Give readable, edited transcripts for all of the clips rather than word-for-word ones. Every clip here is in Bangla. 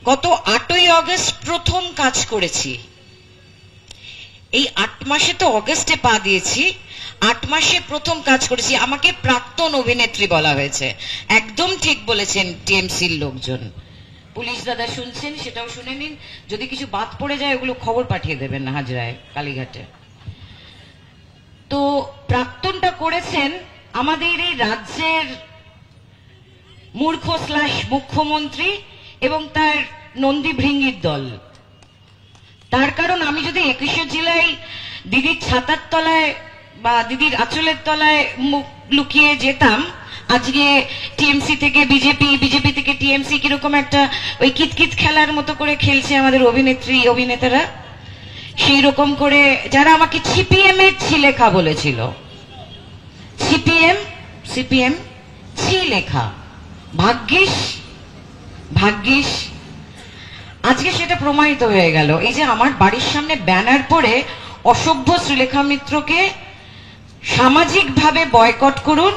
গত 8ই আগস্ট প্রথম কাজ করেছি। এই 8 মাসে তো অগস্টে পা দিয়েছি, 8 মাসে প্রথম কাজ করেছি। আমাকে প্রাক্তন অভিনেত্রী বলা হয়েছে। একদম ঠিক বলেছেন টিএমসির লোকজন। পুলিশ দাদা শুনছেন, সেটাও শুনে নিন। যদি কিছু বাদ পড়ে যায় ওগুলো খবর পাঠিয়ে দেবেন হাজরায়, কালীঘাটে। তো প্রাক্তনটা করেছেন আমাদের এই রাজ্যের মূর্খ / মুখ্যমন্ত্রী এবং তার নন্দী ভৃঙ্গির দল। তার কারণ আমি যদি 21শে জেলায় দিদির ছাতার তলায় বা দিদির আঁচলের তলায় মুখ লুকিয়ে যেতাম, আজকে টিএমসি থেকে বিজেপি, বিজেপি থেকে টিএমসি কিরকম একটা ওই কিতকিত খেলার মতো করে খেলছে আমাদের অভিনেত্রী অভিনেতারা। সেই রকম করে যারা আমাকে সিপিএম এর ছিলেখা বলেছিল, সিপিএম ছিলেখা, ভাগ্যিস আজকে সেটা প্রমাণিত হয়ে গেল। এই যে আমার বাড়ির সামনে ব্যানার পড়ে অসভ্য শ্রীলেখা মিত্রকে সামাজিকভাবে বয়কট করুন,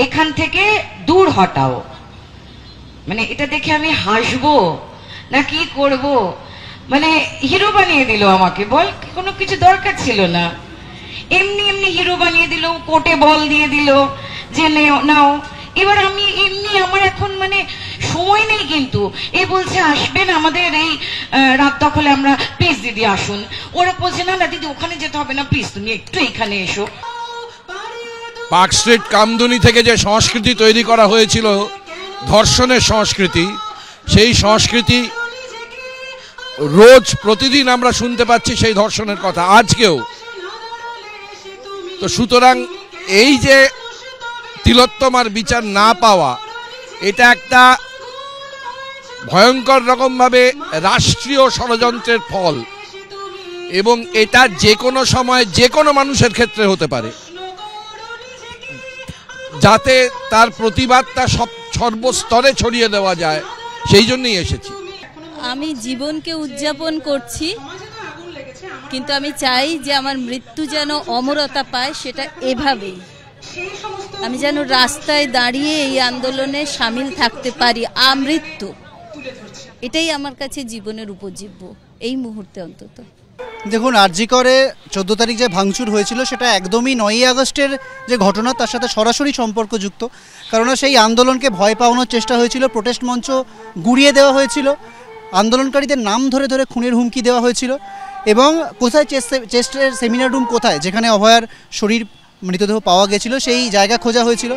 এখান থেকে দূর হটাও, মানে এটা দেখে আমি হাসবো না কি করব? মানে হিরো বানিয়ে দিল আমাকে। বল, কোনো কিছু দরকার ছিল না, এমনি এমনি হিরো বানিয়ে দিল, কোর্টে বল দিয়ে দিল যে নাও। এবার আমি এমনি, আমার এখন মানে সময় নেই, কিন্তু এ বলছে আসবেন আমাদের এই রাত দখলে, আমরা প্লিজ দিদি আসুন। ওরা বলছে না না দিদি ওখানে যেতে হবে না, প্লিজ তুমি একটু এখানে এসো। পার্ক স্ট্রিট কামদুনি থেকে যে সংস্কৃতি তৈরি করা হয়েছিল, ধর্ষণের সংস্কৃতি, সেই সংস্কৃতি রোজ প্রতিদিন আমরা শুনতে পাচ্ছি সেই ধর্ষণের কথা, আজকেও। তো সুতরাং এই যে তিলোত্তমার বিচার না পাওয়া, এটা একটা ভয়ঙ্কর রকমভাবে রাষ্ট্রীয় ষড়যন্ত্রের ফল, এবং এটা যে কোনো সময় যে কোনো মানুষের ক্ষেত্রে হতে পারে, যাতে তার প্রতিবাদটা সর্বস্তরে ছড়িয়ে দেওয়া যায়, সেই জন্যই এসেছি। আমি জীবনকে উদযাপন করছি, কিন্তু আমি চাই যে আমার মৃত্যু যেন অমরতা পায়, সেটা এভাবেই। আমি যেন রাস্তায় দাঁড়িয়ে এই আন্দোলনে সামিল থাকতে পারি আমৃত্যু। এটাই আমার কাছে জীবনের উপজীব্য এই মুহূর্তে অন্তত। দেখুন, আরজি করে 14 তারিখ যে ভাঙচুর হয়েছিল সেটা একদমই 9ই আগস্টের যে ঘটনা তার সাথে সরাসরি সম্পর্কযুক্ত। কারণ সেই আন্দোলনকে ভয় পাওয়ানোর চেষ্টা হয়েছিল, প্রোটেস্ট মঞ্চ গুড়িয়ে দেওয়া হয়েছিল, আন্দোলনকারীদের নাম ধরে ধরে খুনের হুমকি দেওয়া হয়েছিল। এবং কোথায় চেস্টের সেমিনার রুম কোথায়, যেখানে অভয়ার শরীর মৃতদেহ পাওয়া গেছিল, সেই জায়গা খোঁজা হয়েছিল।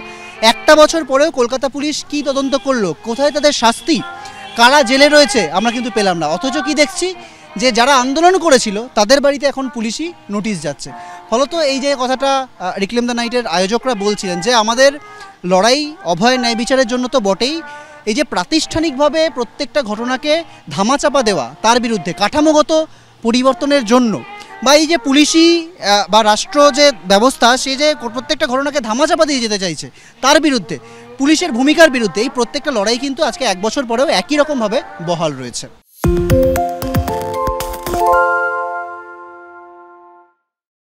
একটা বছর পরেও কলকাতা পুলিশ কি তদন্ত করলো, কোথায় তাদের শাস্তি, কারা জেলে রয়েছে, আমরা কিন্তু পেলাম না। অথচ কি দেখছি যে যারা আন্দোলন করেছিল তাদের বাড়িতে এখন পুলিশি নোটিশ যাচ্ছে। ফলত এই যে কথাটা রিক্লেম দ্য নাইটের আয়োজকরা বলছিলেন যে আমাদের লড়াই অভয় ন্যায় বিচারের জন্য তো বটেই, এই যে প্রাতিষ্ঠানিকভাবে প্রত্যেকটা ঘটনাকে ধামাচাপা দেওয়া, তার বিরুদ্ধে কাঠামোগত পরিবর্তনের জন্য, বা এই যে পুলিশি বা রাষ্ট্র যে ব্যবস্থা সে যে প্রত্যেকটা ঘটনাকে ধামাচাপা দিয়ে যেতে চাইছে, তার বিরুদ্ধে, পুলিশের ভূমিকার বিরুদ্ধে, এই প্রত্যেকটা লড়াই কিন্তু আজকে 1 বছর পরেও একই রকমভাবে বহাল রয়েছে।